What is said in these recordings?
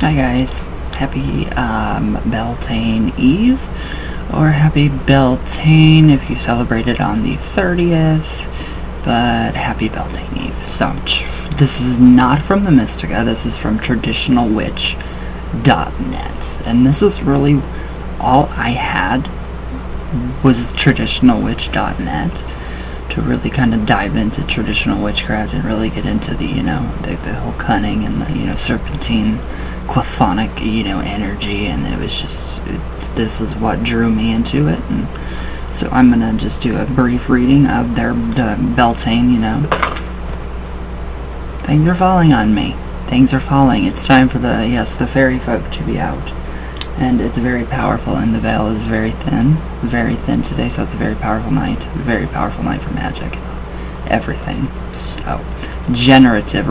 Hi guys, happy Beltane Eve, or happy Beltane if you celebrate it on the 30th, but happy Beltane Eve. So, this is not from the Mystica, this is from traditionalwitch.net, and this is really all I had was traditionalwitch.net to really kind of dive into traditional witchcraft and really get into the, the whole cunning and the, serpentine, chthonic, energy, and it was just, this is what drew me into it, and so I'm gonna just do a brief reading of the Beltane, Things are falling on me. Things are falling. It's time for the fairy folk to be out. And it's very powerful, and the veil is very thin today, so it's a very powerful night for magic, everything. So, regenerative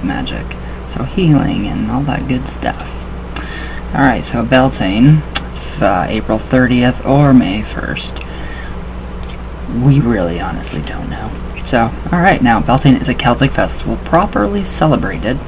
magic, so healing and all that good stuff. Alright, so Beltane, April 30th or May 1st. We really honestly don't know. So, alright, now, Beltane is a Celtic festival properly celebrated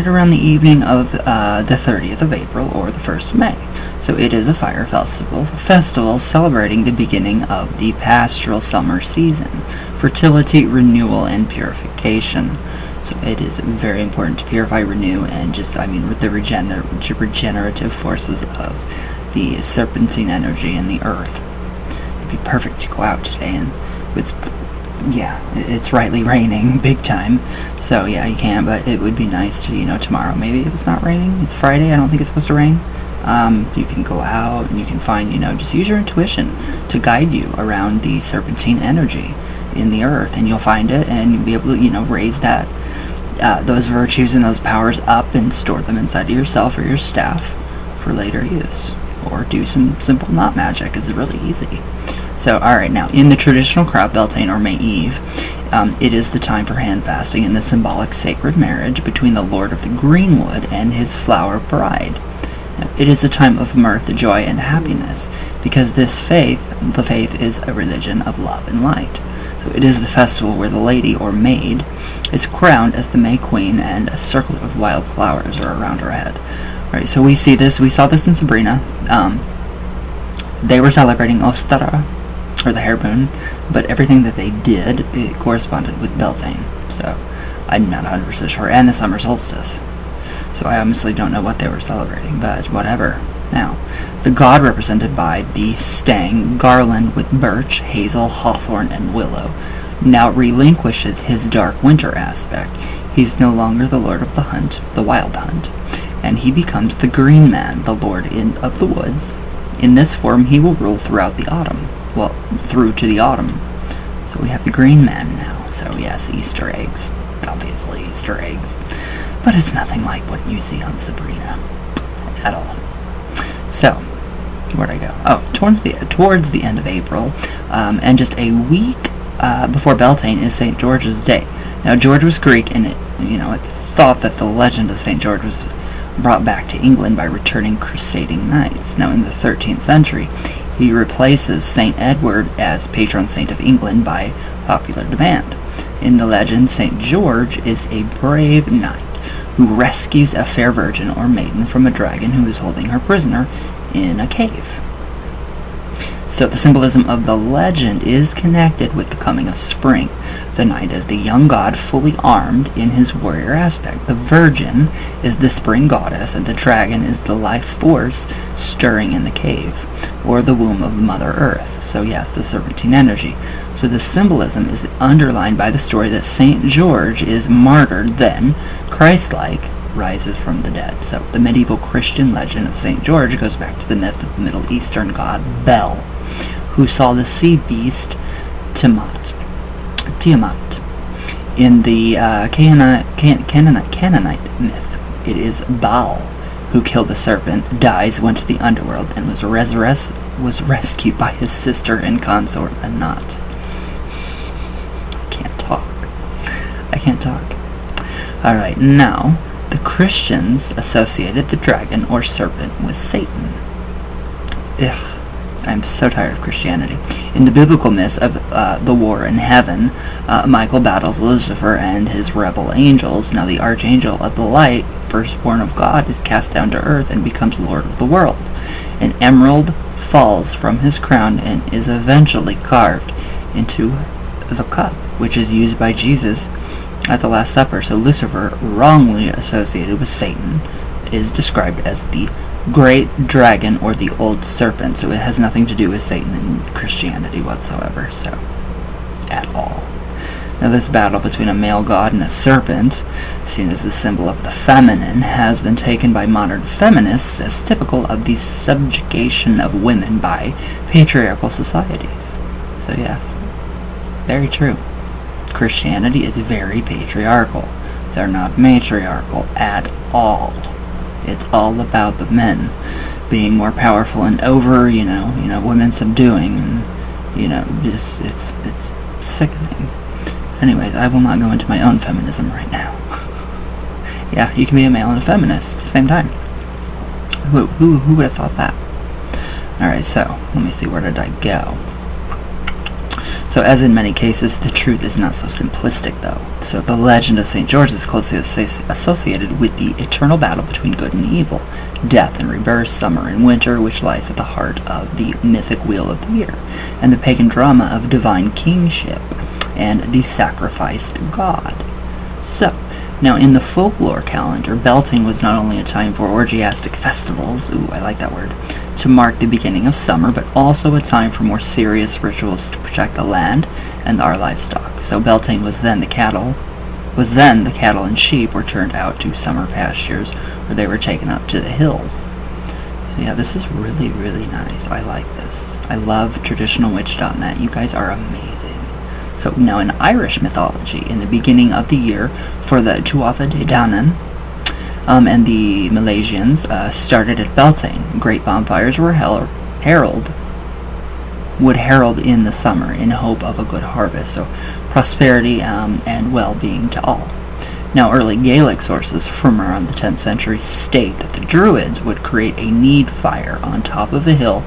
around the evening of the 30th of April or the 1st of May. So it is a fire festival celebrating the beginning of the pastoral summer season, fertility, renewal, and purification. So it is very important to purify, renew, and with the regenerative forces of the serpentine energy in the earth. It'd be perfect to go out today, and it's rightly raining big time, so yeah, you can't, but it would be nice to, tomorrow, maybe if it's not raining, it's Friday, I don't think it's supposed to rain, you can go out and you can find, just use your intuition to guide you around the serpentine energy in the earth, and you'll find it, and you'll be able to, raise that, those virtues and those powers up and store them inside of yourself or your staff for later use, or do some simple knot magic. It's really easy. So, alright, now, in the traditional crop, Beltane or May Eve, it is the time for hand fasting and the symbolic sacred marriage between the Lord of the Greenwood and his flower bride. Now, it is a time of mirth, joy, and happiness, because the faith is a religion of love and light. So it is the festival where the lady, or maid, is crowned as the May Queen, and a circlet of wild flowers are around her head. Alright, so we saw this in Sabrina. They were celebrating Ostara, or the hair moon, but everything that they did, it corresponded with Beltane, so I'm not 100% sure, and the summer solstice, so I honestly don't know what they were celebrating, but whatever. Now, the god represented by the stag garland with birch, hazel, hawthorn, and willow now relinquishes his dark winter aspect. He's no longer the lord of the hunt, the wild hunt, and he becomes the green man, the lord of the woods. In this form, he will rule throughout the autumn. Well, through to the autumn. So we have the green man now. So yes, Easter eggs. Obviously Easter eggs. But it's nothing like what you see on Sabrina. At all. So, where'd I go? Oh, towards the end of April, and just a week before Beltane is St. George's Day. Now, George was Greek, and it thought that the legend of St. George was brought back to England by returning crusading knights. Now, in the 13th century, he replaces St. Edward as patron saint of England by popular demand. In the legend, St. George is a brave knight who rescues a fair virgin or maiden from a dragon who is holding her prisoner in a cave. So the symbolism of the legend is connected with the coming of spring. The knight is the young god fully armed in his warrior aspect. The virgin is the spring goddess, and the dragon is the life force stirring in the cave, or the womb of Mother Earth. So yes, the serpentine energy. So the symbolism is underlined by the story that St. George is martyred, then, Christ-like, rises from the dead. So the medieval Christian legend of St. George goes back to the myth of the Middle Eastern god Bel, who saw the sea beast Tiamat. In the Canaanite myth, it is Baal who killed the serpent, dies, went to the underworld, and was rescued by his sister and consort Anat. I can't talk. Alright, now, the Christians associated the dragon or serpent with Satan. Ugh. I'm so tired of Christianity. In the biblical myths of the war in heaven, Michael battles Lucifer and his rebel angels. Now the archangel of the light, firstborn of God, is cast down to earth and becomes Lord of the world. An emerald falls from his crown and is eventually carved into the cup, which is used by Jesus at the Last Supper. So Lucifer, wrongly associated with Satan, is described as the great dragon or the old serpent. So it has nothing to do with Satan and Christianity whatsoever, so at all. Now this battle between a male god and a serpent, seen as the symbol of the feminine, has been taken by modern feminists as typical of the subjugation of women by patriarchal societies. So yes, very true. Christianity is very patriarchal. They're not matriarchal at all. It's all about the men being more powerful and over, women subduing, and just it's sickening. Anyways, I will not go into my own feminism right now. Yeah, you can be a male and a feminist at the same time. Who would have thought that? Alright, so let me see, where did I go? So as in many cases, the truth is not so simplistic, though. So the legend of St. George is closely associated with the eternal battle between good and evil, death and rebirth, summer and winter, which lies at the heart of the mythic wheel of the year, and the pagan drama of divine kingship and the sacrificed god. So, now in the folklore calendar, Beltane was not only a time for orgiastic festivals, ooh, I like that word, to mark the beginning of summer, but also a time for more serious rituals to protect the land and our livestock. So Beltane was then the cattle and sheep were turned out to summer pastures, where they were taken up to the hills. So yeah, this is really, really nice. I like this. I love traditionalwitch.net. You guys are amazing. So now in Irish mythology, in the beginning of the year, for the Tuatha De Danann, and the Milesians started at Beltane. Great bonfires would herald in the summer in hope of a good harvest, so prosperity and well-being to all. Now early Gaelic sources from around the 10th century state that the Druids would create a need fire on top of a hill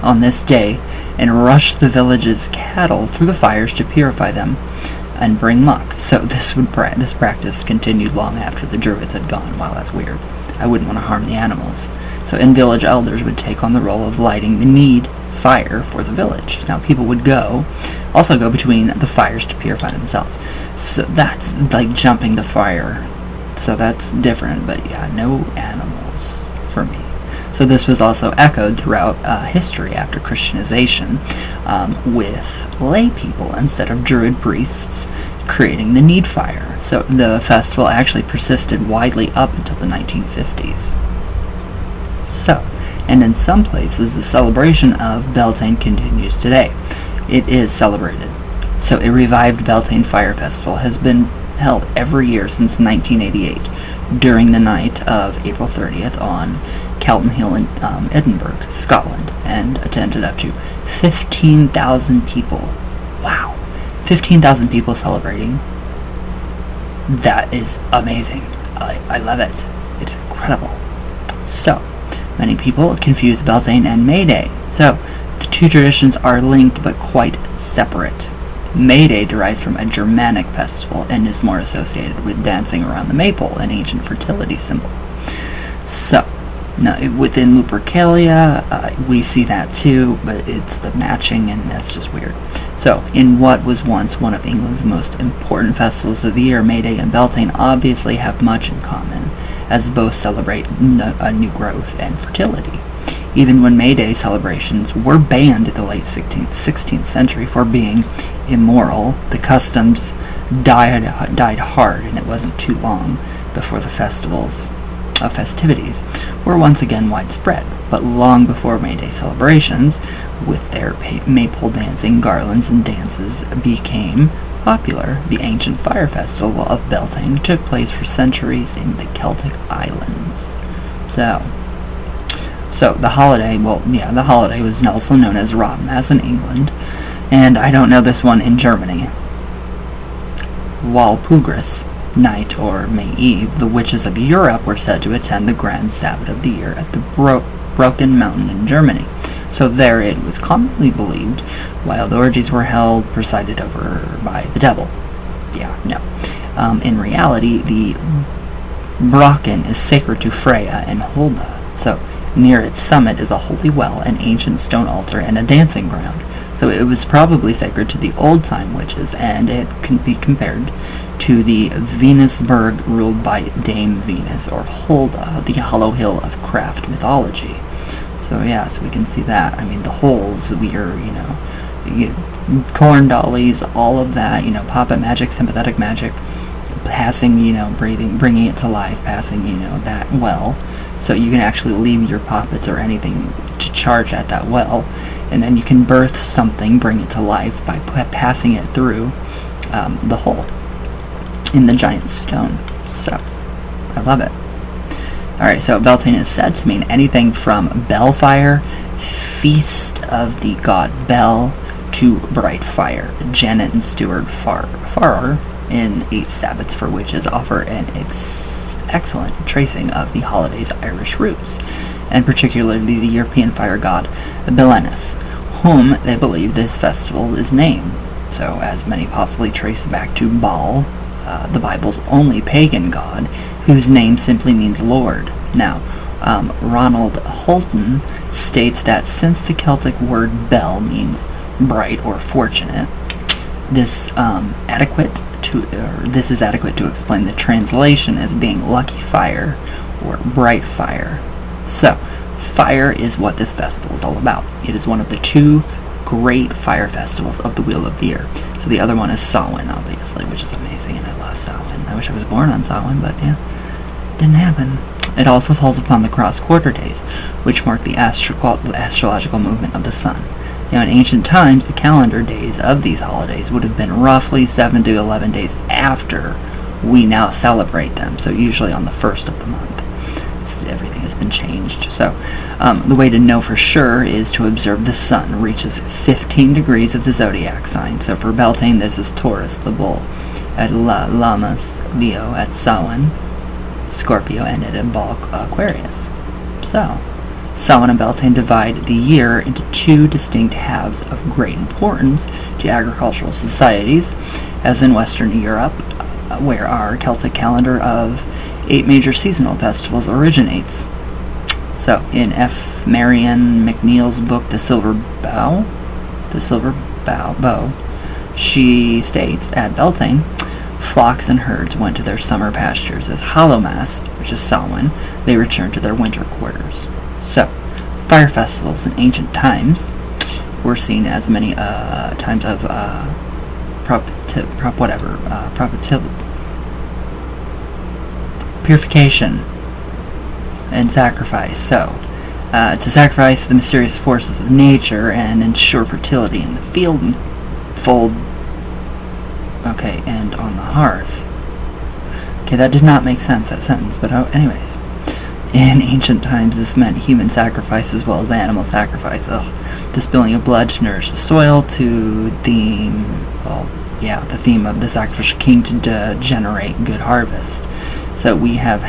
on this day and rush the village's cattle through the fires to purify them and bring luck. So this practice continued long after the Druids had gone. Wow, that's weird. I wouldn't want to harm the animals. So and village elders would take on the role of lighting the need fire for the village. Now people would also go between the fires to purify themselves. So that's like jumping the fire. So that's different, but yeah, no animals for me. So this was also echoed throughout history after Christianization, with lay people instead of Druid priests creating the need fire. So the festival actually persisted widely up until the 1950s. So, and in some places the celebration of Beltane continues today. It is celebrated. So a revived Beltane Fire Festival has been held every year since 1988 during the night of April 30th on Calton Hill in Edinburgh, Scotland, and attended up to 15,000 people. Wow, 15,000 people celebrating. That is amazing. I love it. It's incredible. So, many people confuse Beltane and May Day. So, the two traditions are linked but quite separate. May Day derives from a Germanic festival and is more associated with dancing around the maypole, an ancient fertility symbol. So, now within Lupercalia, we see that too, but it's the matching, and that's just weird. So, in what was once one of England's most important festivals of the year, May Day and Beltane obviously have much in common, as both celebrate new growth and fertility. Even when May Day celebrations were banned in the late 16th century for being immoral, the customs died hard, and it wasn't too long before the festivities were once again widespread. But long before May Day celebrations, with their maypole dancing, garlands, and dances became popular, the ancient fire festival of Beltane took place for centuries in the Celtic Islands. So the holiday was also known as Rodmas in England, and I don't know this one in Germany. Walpurgis Night, or May Eve, the witches of Europe were said to attend the grand Sabbath of the year at the Brocken Mountain in Germany. So there it was commonly believed wild orgies were held, presided over by the devil. Yeah, no. In reality, the Brocken is sacred to Freya and Holda. So near its summit is a holy well, an ancient stone altar, and a dancing ground. So it was probably sacred to the old-time witches, and it can be compared to the Venusberg ruled by Dame Venus, or Holda, the hollow hill of craft mythology. So yeah, so we can see that. I mean, the holes, we are, corn dollies, all of that, puppet magic, sympathetic magic, passing, bringing it to life, passing, that well. So you can actually leave your puppets or anything to charge at that well, and then you can birth something, bring it to life by passing it through the hole in the giant stone. So I love it. Alright, so Beltane is said to mean anything from Bellfire, feast of the god Bel, to bright fire. Janet and Stuart Farrar in 8 Sabbats for Witches offer an excellent tracing of the holiday's Irish roots, and particularly the European fire god Belenus, whom they believe this festival is named. So, as many possibly trace back to Baal, the Bible's only pagan god, whose name simply means Lord. Now, Ronald Holton states that since the Celtic word Bel means bright or fortunate, this is adequate to explain the translation as being lucky fire or bright fire. So, fire is what this festival is all about. It is one of the 2 great fire festivals of the Wheel of the Year. So the other one is Samhain, obviously, which is amazing, and I love Samhain. I wish I was born on Samhain, but yeah, didn't happen. It also falls upon the cross-quarter days, which mark the astrological movement of the sun. Now, in ancient times, the calendar days of these holidays would have been roughly 7 to 11 days after we now celebrate them, so usually on the 1st of the month. Everything has been changed. So the way to know for sure is to observe the sun reaches 15 degrees of the zodiac sign. So for Beltane, this is Taurus, the bull. At Lammas, Leo. At Samhain, Scorpio. And at Aquarius. So Samhain and Beltane divide the year into 2 distinct halves of great importance to agricultural societies, as in Western Europe, where our Celtic calendar of 8 major seasonal festivals originates. So, in F. Marion McNeill's book, The Silver Bow, she states, at Beltane, flocks and herds went to their summer pastures. As Hallowmas, which is Samhain, they returned to their winter quarters. So, fire festivals in ancient times were seen as many times of purification and sacrifice. So, to sacrifice the mysterious forces of nature and ensure fertility in the field, and on the hearth. Okay, that did not make sense, that sentence, but anyways. In ancient times, this meant human sacrifice as well as animal sacrifice. The spilling of blood to nourish the soil, the theme of the sacrificial king to generate good harvest. So we have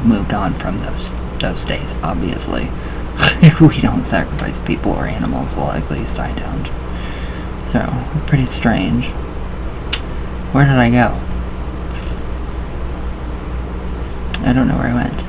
moved on from those days, obviously. We don't sacrifice people or animals, well, at least I don't. So, it's pretty strange. Where did I go? I don't know where I went.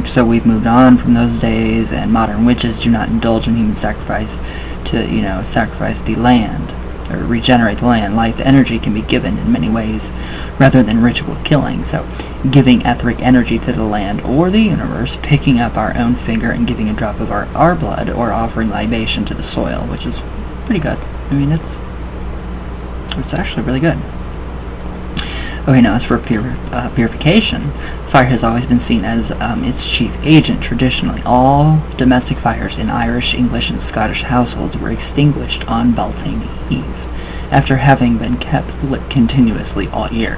So we've moved on from those days, and modern witches do not indulge in human sacrifice to, sacrifice the land, or regenerate the land. Life energy can be given in many ways, rather than ritual killing. So, giving etheric energy to the land or the universe, picking up our own finger and giving a drop of our blood, or offering libation to the soil, which is pretty good. I mean, it's actually really good. Okay, now as for purification, fire has always been seen as its chief agent. Traditionally, all domestic fires in Irish, English, and Scottish households were extinguished on Beltane Eve, after having been kept lit continuously all year.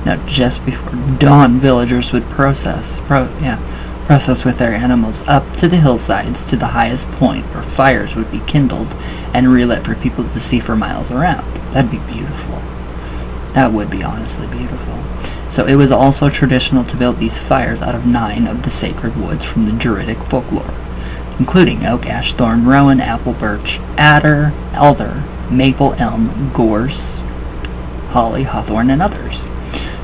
Now, just before dawn, villagers would process with their animals up to the hillsides to the highest point where fires would be kindled and relit for people to see for miles around. That'd be beautiful. That would be honestly beautiful. So it was also traditional to build these fires out of 9 of the sacred woods from the Druidic folklore, including oak, ash, thorn, rowan, apple, birch, adder, elder, maple, elm, gorse, holly, hawthorn, and others.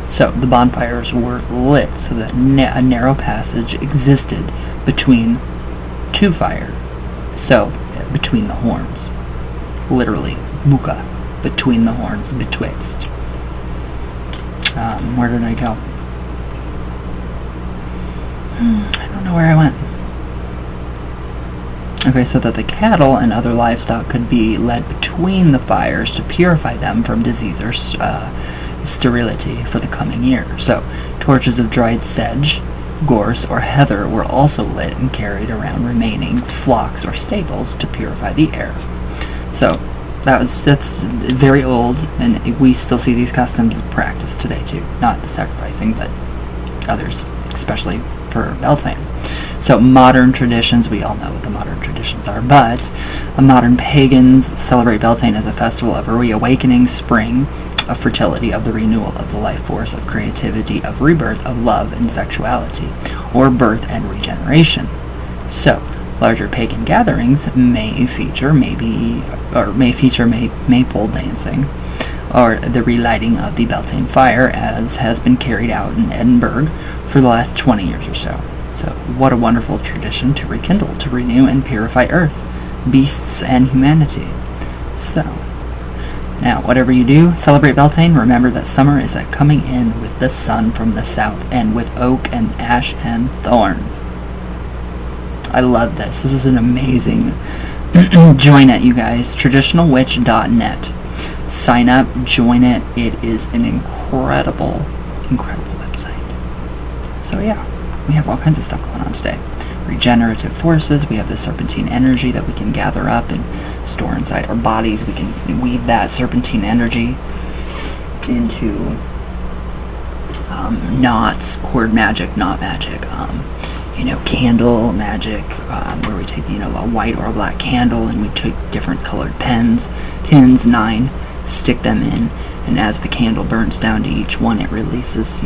So the bonfires were lit so that a narrow passage existed between 2 fires. So between the horns, literally, muka, between the horns, betwixt. Where did I go? I don't know where I went. Okay, so that the cattle and other livestock could be led between the fires to purify them from disease or sterility for the coming year. So, torches of dried sedge, gorse, or heather were also lit and carried around remaining flocks or stables to purify the air. So, that's very old, and we still see these customs practiced today too. Not the sacrificing, but others, especially for Beltane. So modern traditions, we all know what the modern traditions are, but modern pagans celebrate Beltane as a festival of a reawakening, spring, of fertility, of the renewal of the life force, of creativity, of rebirth, of love and sexuality, or birth and regeneration. So, larger pagan gatherings may feature maypole dancing, or the relighting of the Beltane fire, as has been carried out in Edinburgh for the last 20 years or so. So, what a wonderful tradition to rekindle, to renew and purify earth, beasts, and humanity. So, now, whatever you do, celebrate Beltane. Remember that summer is coming in with the sun from the south, and with oak and ash and thorn. I love this. This is an amazing join it, you guys. Traditionalwitch.net. Sign up, join it. It is an incredible, incredible website. So yeah, we have all kinds of stuff going on today. Regenerative forces. We have the serpentine energy that we can gather up and store inside our bodies. We can weave that serpentine energy into knots, cord magic, knot magic, candle magic, where we take, a white or a black candle and we take different colored pins, 9, stick them in, and as the candle burns down to each one, it releases,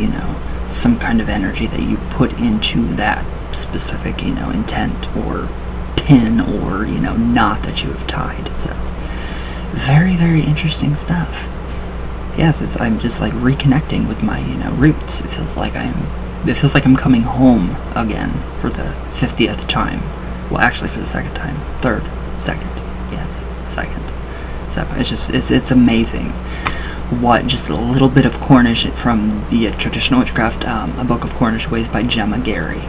some kind of energy that you put into that specific, intent or pin or, knot that you have tied. So, very, very interesting stuff. Yes, I'm just like reconnecting with my, roots. It feels like I'm coming home again for the 50th time. Well, actually for the second time. Second. So it's amazing what just a little bit of Cornish from the Traditional Witchcraft, a book of Cornish ways by Gemma Gary.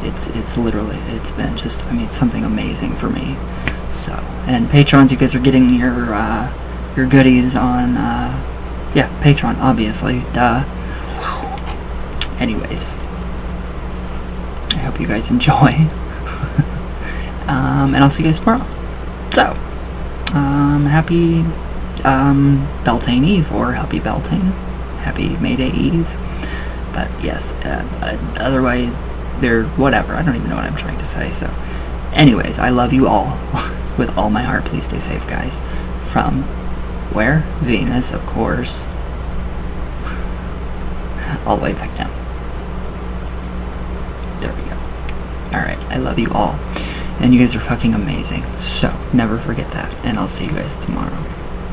It's literally, it's been just, something amazing for me. So, and patrons, you guys are getting your goodies on, Patreon, obviously, duh. Anyways, I hope you guys enjoy, and I'll see you guys tomorrow. So, happy Beltane Eve, or Happy Beltane, Happy May Day Eve. But yes, otherwise, whatever. I don't even know what I'm trying to say. So, anyways, I love you all with all my heart. Please stay safe, guys. From where? Venus, of course, all the way back down. There we go. Alright, I love you all. And you guys are fucking amazing. So, never forget that. And I'll see you guys tomorrow.